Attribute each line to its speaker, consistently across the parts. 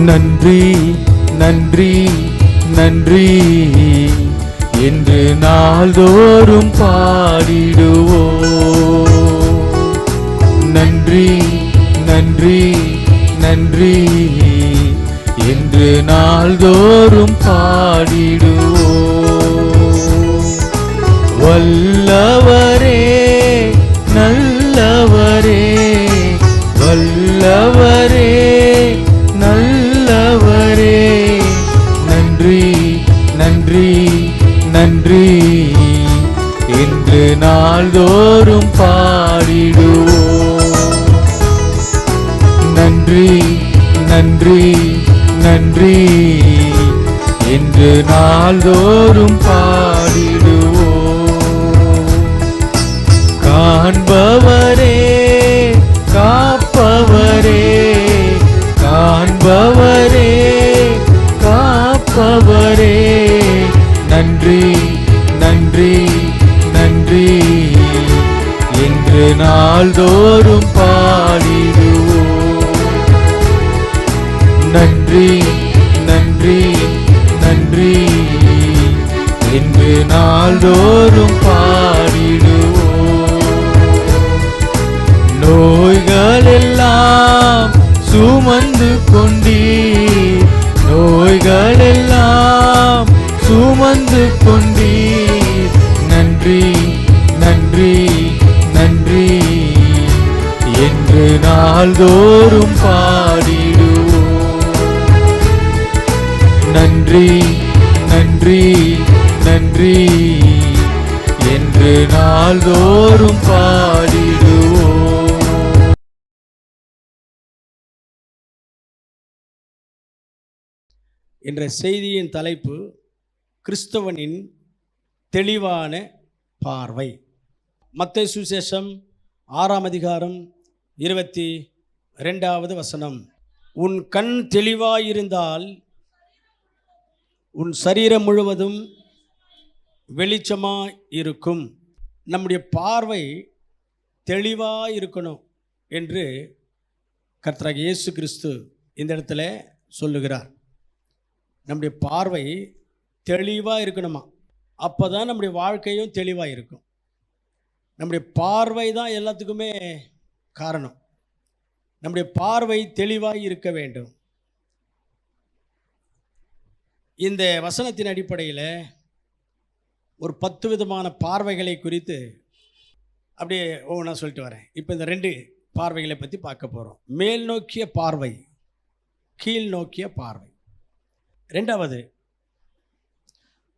Speaker 1: நன்றி நன்றி நன்றி என்று நாள்தோறும் பாடிடுவோம். நன்றி நன்றி நன்றி என்று நாள்தோறும் பாடிடுவோம். வல்லவரே நல்லவரே, வல்லவரே நல்லவரே, நன்றி நன்றி நன்றி என்று நாள்தோறும் பாடிடுவோம். நன்றி நன்றி நன்றி என்று நாள்தோறும் பாடிடுவோம். காண்பவரே காப்பவரே, காண்பவரே காப்பவரே, நன்றி நன்றி நன்றி என்று நாள்தோறும் பாடிடுவோம். நன்றி நன்றி நன்றி என்று நாள்தோறும் பாடிடுவோம். நோய்களெல்லாம் சுமந்து கொண்டீர், நோய்களெல்லாம் சுமந்து கொண்டீர், நன்றி நன்றி நன்றி என்று நாள்தோறும் பாடிடுவோம். நன்றி நன்றி நன்றி என்று நாள்தோறும் பாடிடுவோம்.
Speaker 2: இன்றைய செய்தியின் தலைப்பு கிறிஸ்தவனின் தெளிவான பார்வை. மத்தேயு சுவிசேஷம் 6ஆம் அதிகாரம் 22வது வசனம். உன் கண் தெளிவாயிருந்தால் உன் சரீரம் முழுவதும் வெளிச்சமாக இருக்கும். நம்முடைய பார்வை தெளிவாக இருக்கணும் என்று கர்த்தராகிய இயேசு கிறிஸ்து இந்த இடத்துல சொல்லுகிறார். நம்முடைய பார்வை தெளிவாக இருக்கணுமா, அப்போ தான் நம்முடைய வாழ்க்கையும் தெளிவாக இருக்கும். நம்முடைய பார்வை தான் எல்லாத்துக்குமே காரணம். நம்முடைய பார்வை தெளிவாக இருக்க வேண்டும். இந்த வசனத்தின் அடிப்படையில் ஒரு 10 விதமான பார்வைகளை குறித்து அப்படியே ஒவ்வொன்றா சொல்லிட்டு வரேன். இப்போ இந்த 2 பார்வைகளை பற்றி பார்க்க போகிறோம். மேல் நோக்கிய பார்வை, கீழ் நோக்கிய பார்வை. 2வது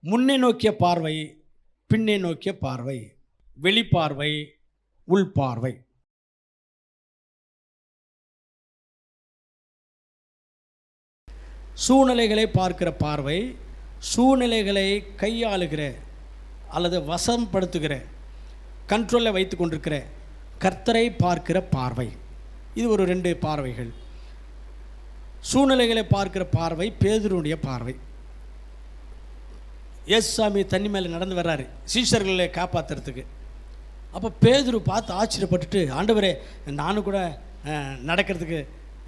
Speaker 2: முன்னே நோக்கிய பார்வை, பின்னே நோக்கிய பார்வை, வெளிப்பார்வை, உள்பார்வை. சூழ்நிலைகளை பார்க்கிற பார்வை, சூழ்நிலைகளை கையாளுகிற அல்லது வசப்படுத்துகிற, கண்ட்ரோலில் வைத்து கொண்டிருக்கிற கர்த்தரை பார்க்கிற பார்வை. இது ஒரு 2 பார்வைகள். சூழ்நிலைகளை பார்க்கிற பார்வை பேதுருடைய பார்வை. இயேசுசாமி தண்ணி மேலே நடந்து வர்றாரு சீஷர்களை காப்பாற்றுறதுக்கு. அப்போ பேதுரு பார்த்து ஆச்சரியப்பட்டுட்டு, ஆண்டவரே நானும் கூட நடக்கிறதுக்கு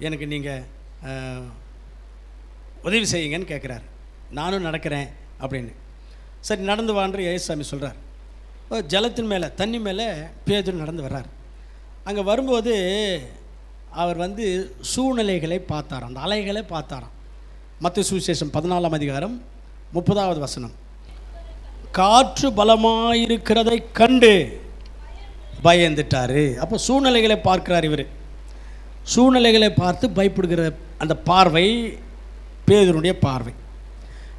Speaker 2: எனக்கு நீங்கள் உதவி செய்யுங்கன்னு கேட்குறாரு. நானும் நடக்கிறேன் அப்படின்னு. சரி நடந்து வான்ற இயேசுசாமி சொல்கிறார். ஜலத்தின் மேலே தண்ணி மேலே பேதுரு நடந்து வர்றார். அங்கே வரும்போது அவர் சூழ்நிலைகளை பார்த்தாராம், அந்த அலைகளை பார்த்தாராம். மத்தேயு சுவிசேஷம் 14ஆம் அதிகாரம் 30வது வசனம். காற்று பலமாயிருக்கிறதை கண்டு பயந்துட்டார். அப்போ சூழ்நிலைகளை பார்க்கிறார் இவர். சூழ்நிலைகளை பார்த்து பயப்படுகிற அந்த பார்வை பேதுருடைய பார்வை.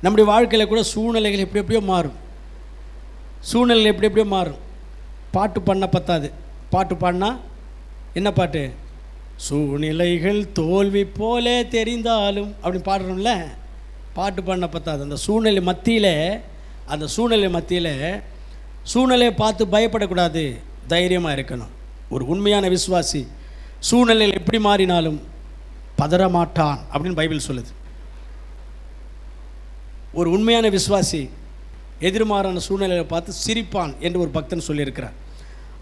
Speaker 2: நம்முடைய வாழ்க்கையில் கூட சூழ்நிலைகள் எப்படி எப்படியோ மாறும். சூழ்நிலை எப்படி எப்படியோ மாறும். பாட்டு பாடினா பத்தாது. பாட்டு பாடினா என்ன பாட்டு? சூழ்நிலைகள் தோல்வி போல தெரிந்தாலும் அப்படின்னு பாடுறோம்ல. பாட்டு பாடினா பத்தாது. அந்த சூழ்நிலை மத்தியில், அந்த சூழ்நிலை மத்தியில் சூழ்நிலையை பார்த்து பயப்படக்கூடாது, தைரியமாக இருக்கணும். ஒரு உண்மையான விசுவாசி சூழ்நிலையில் எப்படி மாறினாலும் பதறமாட்டான் அப்படின்னு பைபிள் சொல்லுது. ஒரு உண்மையான விசுவாசி எதிர்மாறான சூழ்நிலையை பார்த்து சிரிப்பான் என்று ஒரு பக்தன் சொல்லியிருக்கிறார்.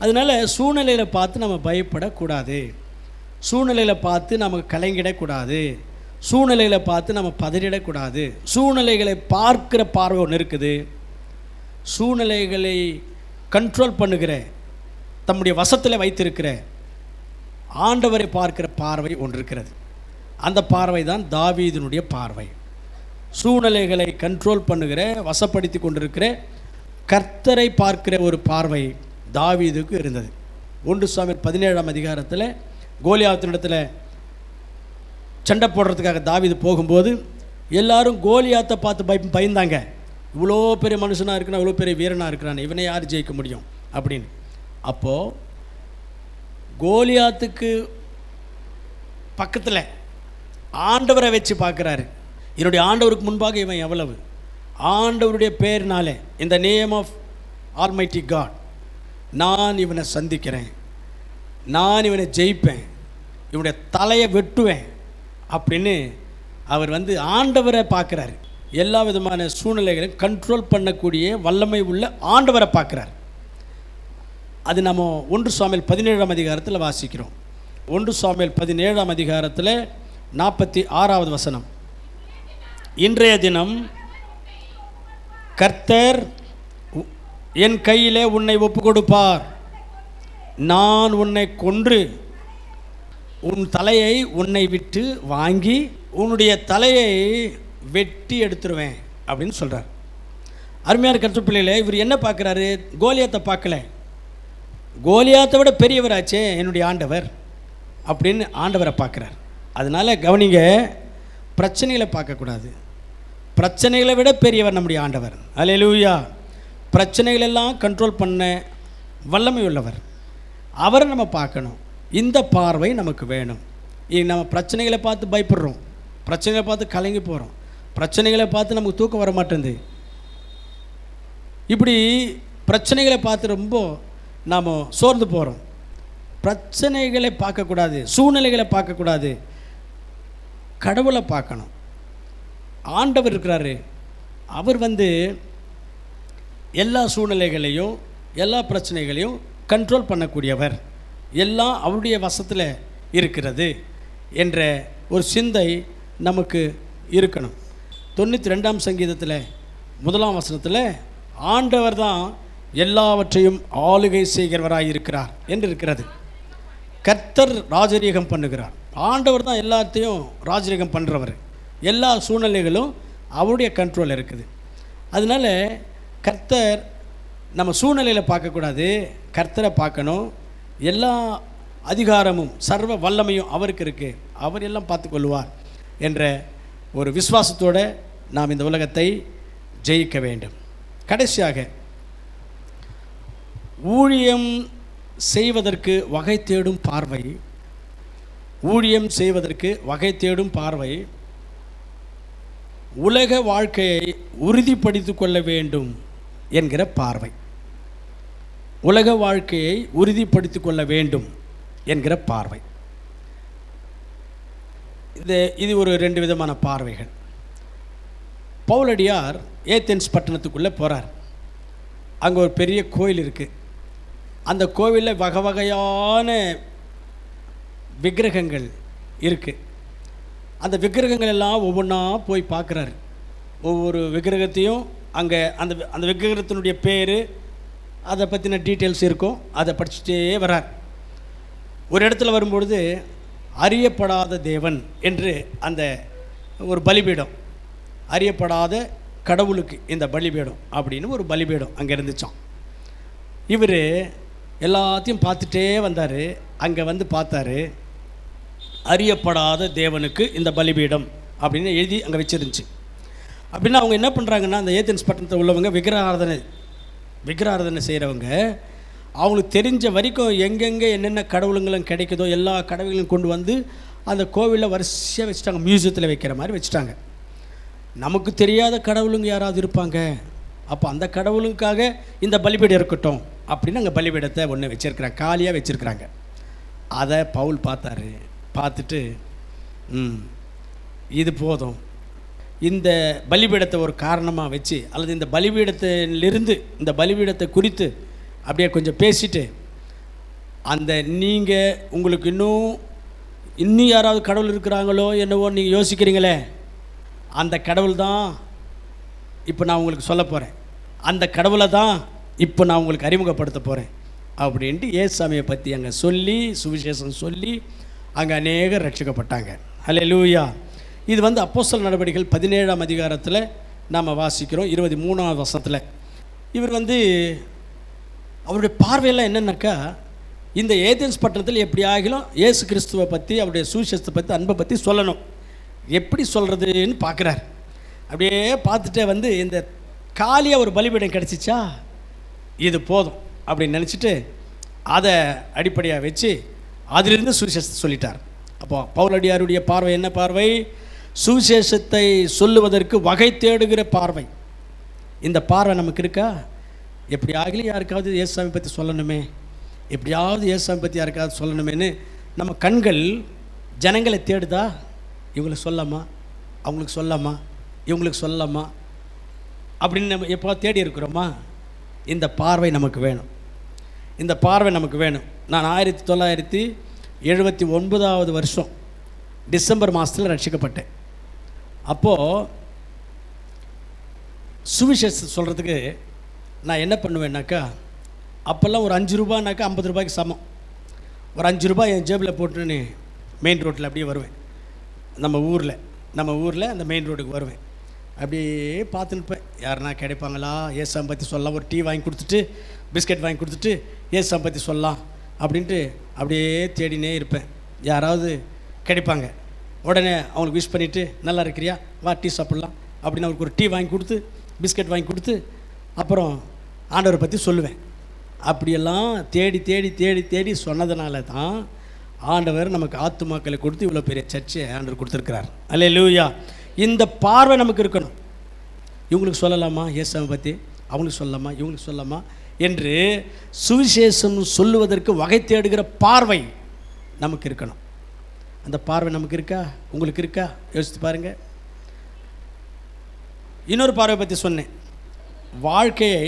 Speaker 2: அதனால் சூழ்நிலையில் பார்த்து நம்ம பயப்படக்கூடாது, சூழ்நிலையில் பார்த்து நமக்கு கலங்கிடக்கூடாது, சூழ்நிலைகளை பார்த்து நம்ம பதறிடக்கூடாது. சூழ்நிலைகளை பார்க்கிற பார்வை ஒன்று இருக்குது. சூழ்நிலைகளை கண்ட்ரோல் பண்ணுகிற, தம்முடைய வசத்தில் வைத்திருக்கிற ஆண்டவரை பார்க்கிற பார்வை ஒன்று இருக்கிறது. அந்த பார்வை தான் தாவீதினுடைய பார்வை. சூழ்நிலைகளை கண்ட்ரோல் பண்ணுகிற, வசப்படுத்தி கொண்டிருக்கிற கர்த்தரை பார்க்கிற ஒரு பார்வை தாவீதுக்கு இருந்தது. 1 சாமுவேல் 17ஆம் அதிகாரத்தில் கோலியாத்தினிடத்தில் சண்டை போடுறதுக்காக தாவீது போகும்போது எல்லாரும் கோலியாத்தை பார்த்து பயந்தாங்க. இவ்வளோ பெரிய மனுஷனாக இருக்கிறான், இவ்வளோ பெரிய வீரனாக இருக்கிறான், இவனை யார் ஜெயிக்க முடியும் அப்படின்னு. அப்போது கோலியாத்துக்கு பக்கத்தில் ஆண்டவரை வச்சு பார்க்குறாரு. என்னுடைய ஆண்டவருக்கு முன்பாக இவன் எவ்வளவு, ஆண்டவருடைய பேர்னாலே, இந்த நேம் ஆஃப் ஆல்மைட்டி காட், நான் இவனை சந்திக்கிறேன், நான் இவனை ஜெயிப்பேன், இவனுடைய தலையை வெட்டுவேன் அப்படின்னு அவர் ஆண்டவரை பார்க்குறாரு. எல்லா விதமான சூழ்நிலைகளையும் கண்ட்ரோல் பண்ணக்கூடிய வல்லமை உள்ள ஆண்டவரை பார்க்குறார். அது நம்ம 1 சாமுவேல் 17ஆம் அதிகாரத்தில் வாசிக்கிறோம். 1 சாமுவேல் 17ஆம் அதிகாரத்தில் 46வது வசனம். இன்றைய தினம் கர்த்தர் என் கையிலே உன்னை ஒப்பு கொடுப்பார், நான் உன்னை கொன்று உன் தலையை உன்னை விட்டு வாங்கி உன்னுடைய தலையை வெட்டி எடுத்துருவேன் அப்படின்னு சொல்கிறார். அருமையான கர்த்தர் பிள்ளைகளே, இவர் என்ன பார்க்குறாரு? கோலியாத்தை பார்க்கல. கோலியாத்தை விட பெரியவராச்சே என்னுடைய ஆண்டவர் அப்படின்னு ஆண்டவரை பார்க்குறார். அதனால் கவனிங்க, பிரச்சனைகளை பார்க்கக்கூடாது. பிரச்சனைகளை விட பெரியவர் நம்முடைய ஆண்டவர். அல்லேலூயா. பிரச்சனைகளெல்லாம் கண்ட்ரோல் பண்ண வல்லமை உள்ளவர், அவரை நம்ம பார்க்கணும். இந்த பார்வை நமக்கு வேணும். நம்ம பிரச்சனைகளை பார்த்து பயப்படுறோம், பிரச்சனைகளை பார்த்து கலங்கி போகிறோம், பிரச்சனைகளை பார்த்து நமக்கு தூக்கம் வர மாட்டேங்குது. இப்படி பிரச்சனைகளை பார்த்து ரொம்ப நாம் சோர்ந்து போகிறோம். பிரச்சனைகளை பார்க்கக்கூடாது, சூழ்நிலைகளை பார்க்கக்கூடாது, கடவுளை பார்க்கணும். ஆண்டவர் இருக்கிறாரு, அவர் எல்லா சூழ்நிலைகளையும் எல்லா பிரச்சனைகளையும் கண்ட்ரோல் பண்ணக்கூடியவர், எல்லாம் அவருடைய வசத்தில் இருக்கிறது என்ற ஒரு சிந்தை நமக்கு இருக்கணும். 92ஆம் சங்கீதத்தில் 1ஆம் வசனத்தில் ஆண்டவர் தான் எல்லாவற்றையும் ஆளுகை செய்கிறவராக இருக்கிறார் என்று இருக்கிறது. கர்த்தர் ராஜரீகம் பண்ணுகிறார். ஆண்டவர் தான் எல்லாத்தையும் ராஜரீகம் பண்ணுறவர். எல்லா சூழ்நிலைகளும் அவருடைய கண்ட்ரோல் இருக்குது. அதனால் கர்த்தர் நம்ம சூழ்நிலையில் பார்க்கக்கூடாது, கர்த்தரை பார்க்கணும். எல்லா அதிகாரமும் சர்வ வல்லமையும் அவருக்கு இருக்குது, அவர் எல்லாம் பார்த்து கொள்வார் என்ற ஒரு விசுவாசத்தோடு நாம் இந்த உலகத்தை ஜெயிக்க வேண்டும். கடைசியாக, ஊழியம் செய்வதற்கு வகை தேடும் பார்வை. ஊழியம் செய்வதற்கு வகை தேடும் பார்வை உலக வாழ்க்கையை உறுதிப்படுத்திக் கொள்ள வேண்டும் என்கிற பார்வை. உலக வாழ்க்கையை உறுதிப்படுத்திக் கொள்ள வேண்டும் என்கிற பார்வை. இது ஒரு 2 விதமான பார்வைகள். பவுலடியார் ஏத்தென்ஸ் பட்டணத்துக்குள்ளே போகிறார். அங்கே ஒரு பெரிய கோயில் இருக்குது. அந்த கோவிலில் வகை வகையான விக்கிரகங்கள் இருக்குது. அந்த விக்கிரகங்கள் எல்லாம் ஒவ்வொன்றா போய் பார்க்குறாரு. ஒவ்வொரு விக்கிரகத்தையும் அங்கே அந்த விக்கிரகத்தினுடைய பேர், அதை பற்றின டீட்டெயில்ஸ் இருக்கும், அதை படிச்சுட்டே வரார். ஒரு இடத்துல வரும்பொழுது அறியப்படாத தேவன் என்று அந்த ஒரு பலிபீடம், அறியப்படாத கடவுளுக்கு இந்த பலிபீடம் அப்படின்னு ஒரு பலிபீடம் அங்கே இருந்துச்சான். இவர் எல்லாத்தையும் பார்த்துட்டே வந்தார். அங்கே பார்த்தாரு, அறியப்படாத தேவனுக்கு இந்த பலிபீடம் அப்படின்னு எழுதி அங்கே வச்சிருந்துச்சு. அப்படின்னா அவங்க என்ன பண்ணுறாங்கன்னா, அந்த ஏத்தென்ஸ் பட்டணத்தில் உள்ளவங்க விக்கிரகாராதனை செய்கிறவங்க, அவங்களுக்கு தெரிஞ்ச வரைக்கும் எங்கெங்கே என்னென்ன கடவுளுங்களும் கிடைக்குதோ எல்லா கடவுளையும் கொண்டு அந்த கோவிலில் வரிசையாக வச்சுட்டாங்க. மியூசியத்தில் வைக்கிற மாதிரி வச்சுட்டாங்க. நமக்கு தெரியாத கடவுளுங்க யாராவது இருப்பாங்க, அப்போ அந்த கடவுளுக்காக இந்த பலிபீடம் இருக்கட்டும் அப்படின்னு அங்கே பலிபீடத்தை ஒன்று வச்சுருக்குறாங்க, காலியாக வச்சுருக்குறாங்க. அதை பவுல் பார்த்தாரு. பார்த்துட்டு இது போதும், இந்த பலிபீடத்தை ஒரு காரணமாக வச்சு, அல்லது இந்த பலிபீடத்திலிருந்து இந்த பலிபீடத்தை குறித்து அப்படியே கொஞ்சம் பேசிட்டு, உங்களுக்கு இன்னும் இன்னும் யாராவது கடவுள் இருக்கிறாங்களோ என்னவோ நீங்கள் யோசிக்கிறீங்களே, அந்த கடவுள் தான் இப்போ நான் உங்களுக்கு சொல்ல போகிறேன். அந்த கடவுளை தான் இப்போ நான் உங்களுக்கு அறிமுகப்படுத்த போகிறேன் அப்படின்ட்டு ஏசாமியை பற்றி அங்கே சொல்லி சுவிசேஷம் சொல்லி அங்கே அநேகர் ரட்சிக்கப்பட்டாங்க. ஹல்லேலூயா. இது அப்போஸ்தலர் நடவடிக்கைகள் 17ஆம் அதிகாரத்தில் நாம் வாசிக்கிறோம் 23ஆவது வசனத்தில். இவர் அவருடைய பார்வையெல்லாம் என்னென்னாக்கா, இந்த ஏதென்ஸ் பட்டணத்தில் எப்படி ஆகிலும் இயேசு கிறிஸ்துவை பற்றி, அவருடைய சுவிசேஷத்தை பற்றி, அன்பை பற்றி சொல்லணும். எப்படி சொல்கிறதுன்னு பார்க்குறார். அப்படியே பார்த்துட்டே இந்த காலியாக ஒரு பலிபீடம் கிடச்சிச்சா, இது போதும் அப்படின்னு நினச்சிட்டு அதை அடிப்படையாக வச்சு அதிலிருந்து சுவிசேஷத்தை சொல்லிட்டார். அப்போ பவுலடியாருடைய பார்வை என்ன பார்வை? சுவிசேஷத்தை சொல்லுவதற்கு வகை தேடுகிற பார்வை. இந்த பார்வை நமக்கு இருக்கா? எப்படி ஆகலையும் யாருக்காவது இயேசுவை பற்றி சொல்லணுமே, எப்படியாவது இயேசுவை பற்றி யாருக்காவது சொல்லணுமேன்னு நம்ம கண்கள் ஜனங்களை தேடுதா? இவங்களுக்கு சொல்லாமா, அவங்களுக்கு சொல்லாமா, இவங்களுக்கு சொல்லாமா அப்படின்னு நம்ம எப்போ தேடி இருக்கிறோமா? இந்த பார்வை நமக்கு வேணும். இந்த பார்வை நமக்கு வேணும். நான் 1979 வருஷம் டிசம்பர் மாதத்தில் ரட்சிக்கப்பட்டேன். அப்போது சுவிசேஷம் சொல்கிறதுக்கு நான் என்ன பண்ணுவேன்னாக்கா, அப்போல்லாம் ஒரு 5 ரூபானாக்கா 50 ரூபாய்க்கு சமம். ஒரு 5 ரூபாய் என் ஜேபில் போட்டுன்னு மெயின் ரோட்டில் அப்படியே வருவேன். நம்ம ஊரில் அந்த மெயின் ரோடுக்கு வருவேன். அப்படியே பார்த்துன்னுப்பேன், யாருன்னா கிடைப்பாங்களா ஏசாம் பற்றி சொல்லலாம். ஒரு டீ வாங்கி கொடுத்துட்டு, பிஸ்கட் வாங்கி கொடுத்துட்டு ஏசாம் பற்றி சொல்லலாம் அப்படின்ட்டு அப்படியே தேடினே இருப்பேன். யாராவது கிடைப்பாங்க. உடனே அவங்களுக்கு விஷ் பண்ணிவிட்டு, நல்லா இருக்கிறியா, வா டீ சாப்பிட்லாம் அப்படின்னு அவருக்கு ஒரு டீ வாங்கி கொடுத்து, பிஸ்கட் வாங்கி கொடுத்து, அப்புறம் ஆண்டவரை பற்றி சொல்லுவேன். அப்படியெல்லாம் தேடி தேடி தேடி தேடி சொன்னதுனால தான் ஆண்டவர் நமக்கு ஆத்துமாக்களை கொடுத்து இவ்வளோ பெரிய சர்ச்சை ஆண்டவர் கொடுத்துருக்கிறார். அல்லேலூயா. இந்த பார்வை நமக்கு இருக்கணும். இவங்களுக்கு சொல்லலாமா இயேசுவை பற்றி, அவங்களுக்கு சொல்லலாமா, இவங்களுக்கு சொல்லலாமா என்று சுவிசேஷம் சொல்லுவதற்கு வகை தேடுகிற பார்வை நமக்கு இருக்கணும். அந்த பார்வை நமக்கு இருக்கா? உங்களுக்கு இருக்கா? யோசித்து பாருங்கள். இன்னொரு பார்வை பற்றி சொன்னேன். வாழ்க்கையை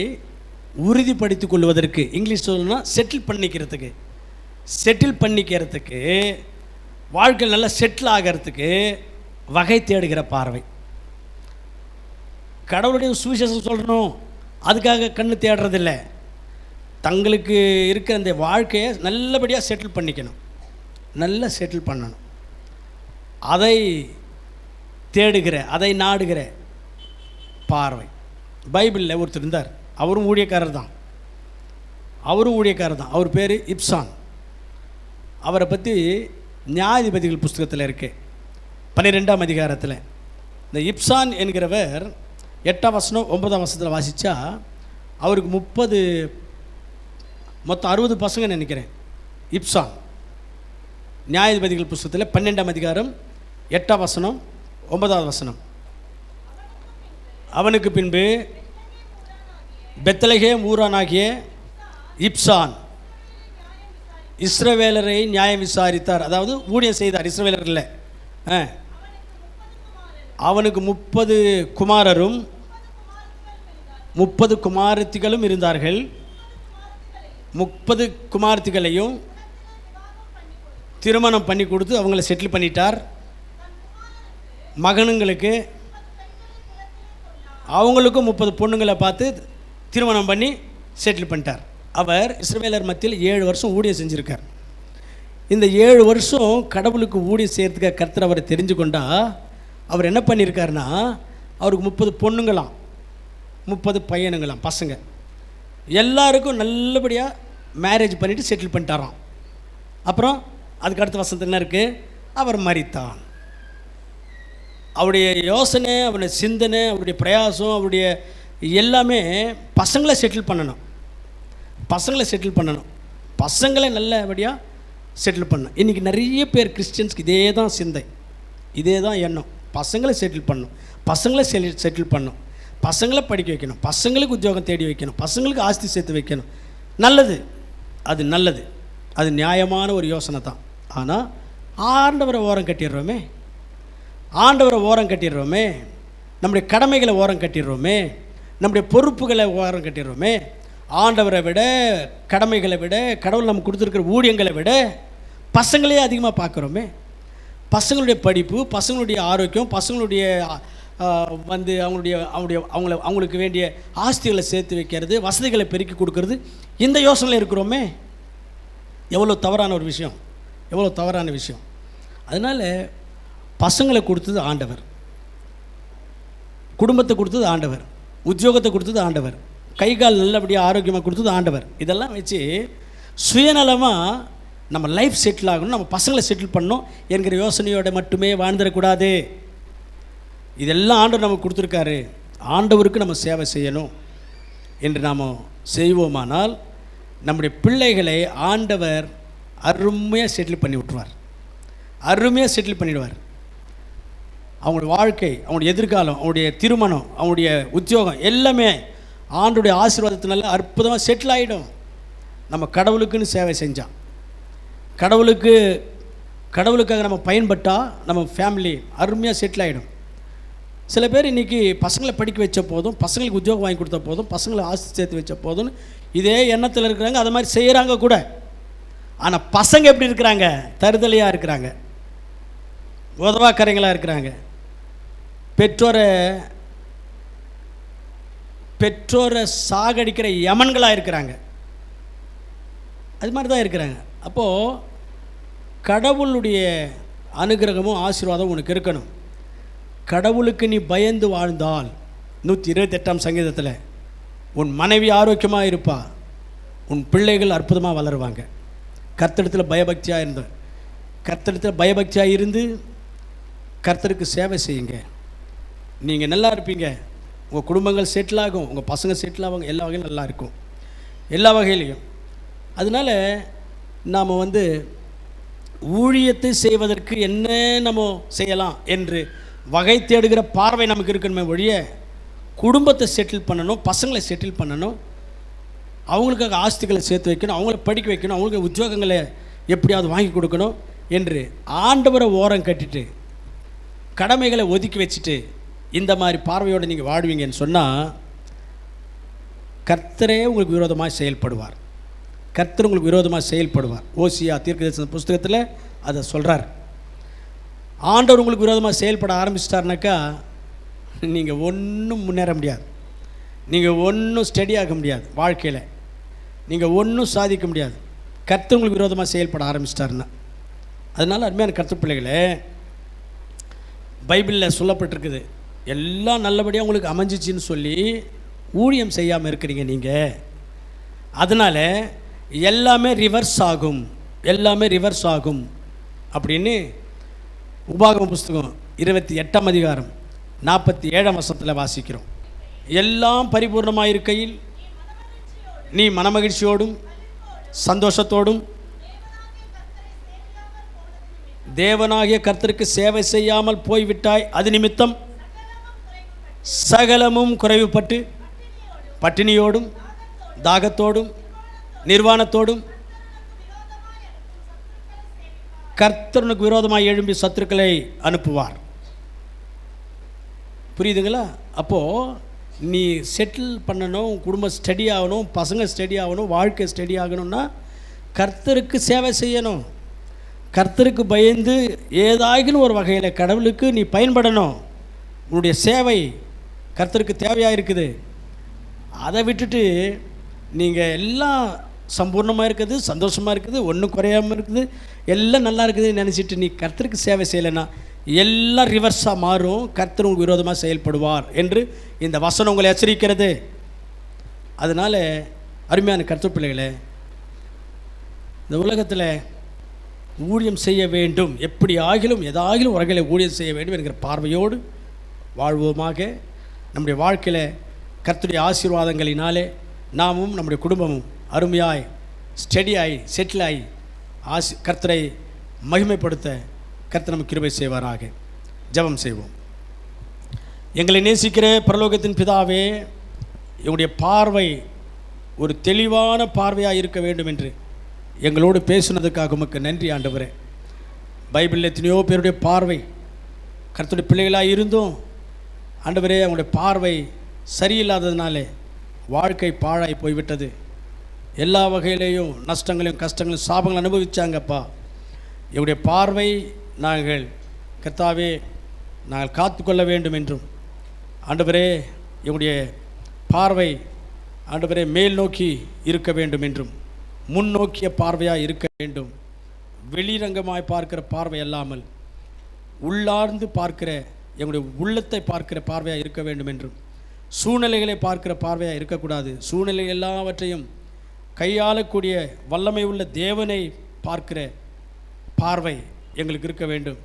Speaker 2: உறுதிப்படுத்திக் கொள்வதற்கு, இங்கிலீஷ் சொல்லணும்னா செட்டில் பண்ணிக்கிறதுக்கு, வாழ்க்கை நல்லா செட்டில் ஆகிறதுக்கு வகை தேடுகிற பார்வை. கடவுளுடைய சுவிசேஷம் சொல்லணும் அதுக்காக கண்ணு தேடுறதில்ல. தங்களுக்கு இருக்கிற அந்த வாழ்க்கையை நல்லபடியாக செட்டில் பண்ணிக்கணும், நல்லா செட்டில் பண்ணணும். அதை தேடுகிற, அதை நாடுகிற பார்வை. பைபிளில் ஒருத்தர் இருந்தார். அவரும் ஊழியக்காரர் தான். அவர் பேர் இப்சான். அவரை பற்றி நியாயாதிபதிகள் புஸ்தகத்தில் இருக்கு 12ஆம் அதிகாரத்தில். இந்த இப்சான் என்கிறவர் 8ஆம் வசனம் 9ஆம் வசனத்தில் வாசித்தா அவருக்கு மொத்தம் 60 பசங்க நினைக்கிறேன். இப்சான் நியாயாதிபதிகள் புஸ்தகத்தில் 12ஆம் அதிகாரம் 8ஆம் வசனம் 9ஆவது வசனம். அவனுக்கு பின்பு பெத்லகேம் ஊரானாகிய இப்சான் இஸ்ரவேலரை நியாயம் விசாரித்தார். அதாவது ஊழியம் செய்தார். இஸ்ரவேலர் இல்லை, அவனுக்கு 30 குமாரரும் 30 குமாரத்திகளும் இருந்தார்கள். 30 குமாரத்திகளையும் திருமணம் பண்ணி கொடுத்து அவங்கள செட்டில் பண்ணிட்டார். மகனுங்களுக்கு அவங்களுக்கும் 30 பொண்ணுங்களை பார்த்து திருமணம் பண்ணி செட்டில் பண்ணிட்டார். அவர் இஸ்ரவேலர் மத்தியில் 7 வருஷம் ஊழியம் செஞ்சுருக்கார். இந்த 7 வருஷம் கடவுளுக்கு ஊழியம் செய்கிறதுக்காக கர்த்தர் அவரை தெரிஞ்சு கொண்டா அவர் என்ன பண்ணியிருக்காருன்னா, அவருக்கு 30 பொண்ணுங்களாம் 30 பையனுங்களாம் பசங்க எல்லாருக்கும் நல்லபடியாக மேரேஜ் பண்ணிவிட்டு செட்டில் பண்ணிட்டாராம். அப்புறம் அதுக்கு அடுத்த வசனத்தில் என்ன இருக்குது? அவர் மரித்தான். அவருடைய யோசனை, அவருடைய சிந்தனை, அவருடைய பிரயாசம், அவருடைய எல்லாமே பசங்களை செட்டில் பண்ணணும், பசங்களை நல்லபடியாக செட்டில் பண்ணணும். இன்றைக்கி நிறைய பேர் கிறிஸ்டியன்ஸ்க்கு இதே தான் சிந்தை, இதே தான் எண்ணம். பசங்களை செட்டில் பண்ணணும், செட்டில் பண்ணணும், பசங்களை படிக்க வைக்கணும், பசங்களுக்கு உத்தியோகம் தேடி வைக்கணும், பசங்களுக்கு ஆஸ்தி சேர்த்து வைக்கணும். நல்லது, அது நியாயமான ஒரு யோசனை தான். ஆனால் ஆண்டவரை ஓரம் கட்டிடுறோமே, நம்முடைய கடமைகளை ஓரம் கட்டிடுறோமே, நம்முடைய பொறுப்புகளை ஓரம் கட்டிடுறோமே. ஆண்டவரை விட, கடமைகளை விட, கடவுள் நமக்கு கொடுத்துருக்கிற ஊழியங்களை விட பசங்களே அதிகமாக பார்க்குறோமே. பசங்களுடைய படிப்பு, பசங்களுடைய ஆரோக்கியம், பசங்களுடைய அவங்களுக்கு வேண்டிய ஆஸ்திகளை சேர்த்து வைக்கிறது, வசதிகளை பெருக்கி கொடுக்கறது, இந்த யோசனையில் இருக்கிறோமே. எவ்வளோ தவறான ஒரு விஷயம், எவ்வளோ தவறான விஷயம். அதனால் பசங்களை கொடுத்தது ஆண்டவர், குடும்பத்தை கொடுத்தது ஆண்டவர், உத்தியோகத்தை கொடுத்தது ஆண்டவர், கை கால் நல்லபடியாக ஆரோக்கியமாக கொடுத்தது ஆண்டவர். இதெல்லாம் வச்சு சுயநலமாக நம்ம லைஃப் செட்டில் ஆகணும், நம்ம பசங்களை செட்டில் பண்ணணும் என்கிற யோசனையோடு மட்டுமே வாழ்ந்துடக்கூடாது. இதெல்லாம் ஆண்டவர் நமக்கு கொடுத்துருக்காரு, ஆண்டவருக்கு நம்ம சேவை செய்யணும் என்று நாம் செய்வோமானால் நம்முடைய பிள்ளைகளை ஆண்டவர் அருமையாக செட்டில் பண்ணி விட்டுருவார், அருமையாக செட்டில் பண்ணிவிடுவார். அவங்களுடைய வாழ்க்கை, அவங்களுடைய எதிர்காலம், அவங்களுடைய திருமணம், அவங்களுடைய உத்தியோகம் எல்லாமே ஆண்டோடைய ஆசீர்வாதத்தினால அற்புதமாக செட்டில் ஆகிடும். நம்ம கடவுளுக்குன்னு சேவை செஞ்சால், கடவுளுக்காக நம்ம பயன்பட்டால் நம்ம ஃபேமிலி அருமையாக செட்டில் ஆகிடும். சில பேர் இன்றைக்கி பசங்களை படிக்க வச்ச போதும், பசங்களுக்கு உத்தியோகம் வாங்கி கொடுத்த போதும், பசங்களை ஆஸ்தி சேர்த்து வச்ச போதும்னு இதே எண்ணத்தில் இருக்கிறாங்க, அது மாதிரி செய்கிறாங்க கூட. ஆனால் பசங்க எப்படி இருக்கிறாங்க? தருதலையாக இருக்கிறாங்க, உதவாக்கரைங்களாக இருக்கிறாங்க, பெற்றோரை சாகடிக்கிற யமன்களாக இருக்கிறாங்க, அது மாதிரி தான் இருக்கிறாங்க. அப்போது கடவுளுடைய அனுகிரகமும் ஆசீர்வாதம் உனக்கு இருக்கணும். கடவுளுக்கு நீ பயந்து வாழ்ந்தால் 128ஆம் சங்கீதத்தில் உன் மனைவி ஆரோக்கியமாக இருப்பா, உன் பிள்ளைகள் அற்புதமாக வளருவாங்க. கர்த்தரிடத்தில் பயபக்தியாக இருந்து கர்த்தருக்கு சேவை செய்யுங்க, நீங்கள் நல்லா இருப்பீங்க, உங்கள் குடும்பங்கள் செட்டில் ஆகும், உங்கள் பசங்க செட்டில் ஆவாங்க, எல்லா வகையிலும் நல்லா இருக்கும், எல்லா வகையிலையும். அதனால் நாம் ஊழியத்தை செய்வதற்கு என்ன நம்ம செய்யலாம் என்று வகை தேடுகிற பார்வை நமக்கு இருக்கணுமே ஒழிய, குடும்பத்தை செட்டில் பண்ணணும், பசங்களை செட்டில் பண்ணணும், அவங்களுக்காக ஆஸ்திகளை சேர்த்து வைக்கணும், அவங்கள படிக்க வைக்கணும், அவங்களுக்கு உத்தியோகங்களை எப்படியாவது வாங்கி கொடுக்கணும் என்று ஆண்டவரை ஓரம் கட்டிட்டு கடமைகளை ஒதுக்கி வச்சுட்டு இந்த மாதிரி பார்வையோடு நீங்கள் வாழ்வீங்கன்னு சொன்னால் கர்த்தரே உங்களுக்கு விரோதமாக செயல்படுவார், கர்த்தர் உங்களுக்கு விரோதமாக செயல்படுவார். ஓசியா தீர்க்கதரிசன புஸ்தகத்தில் அதை சொல்கிறார். ஆண்டவர் உங்களுக்கு விரோதமாக செயல்பட ஆரம்பிச்சிட்டாருனாக்கா நீங்கள் ஒன்றும் முன்னேற முடியாது, நீங்கள் ஒன்றும் ஸ்டடியாக முடியாது, வாழ்க்கையில் நீங்கள் ஒன்றும் சாதிக்க முடியாது, கர்த்தர் உங்களுக்கு விரோதமாக செயல்பட ஆரம்பிச்சிட்டாருன்னா. அதனால் அருமையான கர்த்தர் பிள்ளைகளே, பைபிளில் சொல்லப்பட்டிருக்குது, எல்லாம் நல்லபடியாக உங்களுக்கு அமைஞ்சிச்சின்னு சொல்லி ஊழியம் செய்யாமல் இருக்கிறீங்க நீங்கள். அதனால் எல்லாமே ரிவர்ஸ் ஆகும், எல்லாமே ரிவர்ஸ் ஆகும் அப்படின்னு உபாகம புஸ்தகம் 28ஆம் அதிகாரம் 47ஆம் வசனத்தில் வாசிக்கிறோம். எல்லாம் பரிபூர்ணமாக இருக்கையில் நீ மனமகிழ்ச்சியோடும் சந்தோஷத்தோடும் தேவனாகிய கர்த்தருக்கு சேவை செய்யாமல் போய்விட்டாய், அது நிமித்தம் சகலமும் குறைவுபட்டு பட்டினியோடும் தாகத்தோடும் நிர்வாணத்தோடும் கர்த்தருக்கு விரோதமாக எழும்பி சத்துருக்களை அனுப்புவார். புரியுதுங்களா? அப்போது நீ செட்டில் பண்ணணும், குடும்பம் ஸ்டடி ஆகணும், பசங்க ஸ்டடி ஆகணும், வாழ்க்கை ஸ்டடி ஆகணும்னா கர்த்தருக்கு சேவை செய்யணும், கர்த்தருக்கு பயந்து ஏதாகிலும் ஒரு வகையில் கடவுளுக்கு நீ பயன்படணும். உன்னுடைய சேவை கர்த்தருக்கு தேவையாக இருக்குது. அதை விட்டுட்டு நீங்கள் எல்லாம் சம்பூர்ணமாக இருக்குது, சந்தோஷமாக இருக்குது, ஒன்றும் குறையாமல் இருக்குது, எல்லாம் நல்லா இருக்குதுன்னு நினச்சிட்டு நீ கர்த்தருக்கு சேவை செய்யலைன்னா எல்லாம் ரிவர்ஸாக மாறும், கர்த்தர் உங்களுக்கு விரோதமாக செயல்படுவார் என்று இந்த வசனம் உங்களை எச்சரிக்கிறது. அதனால் அருமையான கர்த்தர் பிள்ளைகளே, இந்த உலகத்தில் ஊழியம் செய்ய வேண்டும், எப்படி ஆகிலும் ஏதாகிலும் உலகில் ஊழியம் செய்ய வேண்டும் என்கிற பார்வையோடு வாழ்வோமாக. நம்முடைய வாழ்க்கையில் கர்த்தருடைய ஆசீர்வாதங்களினாலே நாமும் நம்முடைய குடும்பமும் அருமையாய் ஸ்டடியாய் செட்டிலாய் கர்த்தரை மகிமைப்படுத்த கர்த்தர் நமக்கு கிருபை செய்வாராக. ஜெபம் செய்வோம். எங்களை நேசிக்கிற பரலோகத்தின் பிதாவே, எங்களுடைய பார்வை ஒரு தெளிவான பார்வையாக இருக்க வேண்டும் என்று எங்களோடு பேசுனதுக்காக உமக்கு நன்றி ஆண்டவரே. பைபிளில் எத்தனையோ பேருடைய பார்வை கர்த்தருடைய பிள்ளைகளாக இருந்தும் ஆண்டவரே அவங்களுடைய பார்வை சரியில்லாததுனாலே வாழ்க்கை பாழாய் போய்விட்டது. எல்லா வகையிலேயும் நஷ்டங்களையும் கஷ்டங்களையும் சாபங்களும் அனுபவிச்சாங்கப்பா. எங்களுடைய பார்வை நாங்கள் கர்த்தாவே நாங்கள் காத்துக்கொள்ள வேண்டும் என்றும், ஆண்டவரே எங்களுடைய பார்வை ஆண்டவரே மேல் நோக்கி இருக்க வேண்டும் என்றும், முன்னோக்கிய பார்வையாக இருக்க வேண்டும். வெளிரங்கமாய் பார்க்கிற பார்வை அல்லாமல் உள்ளார்ந்து பார்க்கிற எங்களுடைய உள்ளத்தை பார்க்கிற பார்வையாக இருக்க வேண்டும் என்றும், சூழ்நிலைகளை பார்க்கிற பார்வையாக இருக்கக்கூடாது. சூழ்நிலை எல்லாவற்றையும் கையாளக்கூடிய வல்லமை உள்ள தேவனை பார்க்கிற பார்வை எங்களுக்கு இருக்க வேண்டும்.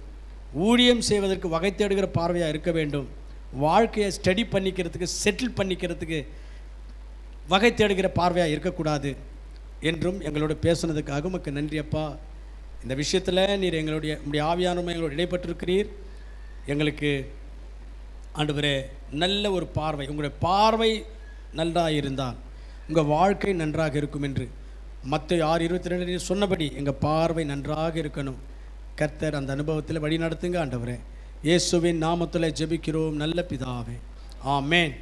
Speaker 2: ஊழியம் செய்வதற்கு வகை தேடுகிற பார்வையாக இருக்க வேண்டும். வாழ்க்கையை ஸ்டடி பண்ணிக்கிறதுக்கு, செட்டில் பண்ணிக்கிறதுக்கு வகை தேடுகிற பார்வையாக இருக்கக்கூடாது என்றும் எங்களோட பேசுனதுக்காக உமக்கு நன்றி அப்பா. இந்த விஷயத்தில் நீர் உங்களுடைய ஆவியானவரும் எங்களோட இடைப்பட்டிருக்கிறீர். எங்களுக்கு ஆண்டவரே நல்ல ஒரு பார்வை, உங்களுடைய பார்வை நன்றாக இருந்தால் உங்கள் வாழ்க்கை நன்றாக இருக்கும் என்று மத்தேயு 6:22 சொன்னபடி எங்கள் பார்வை நன்றாக இருக்கணும். கர்த்தர் அந்த அனுபவத்தில் வழி நடத்துங்க ஆண்டவரே. இயேசுவின் நாமத்தில் ஜெபிக்கிறோம் நல்ல பிதாவே, ஆமென்.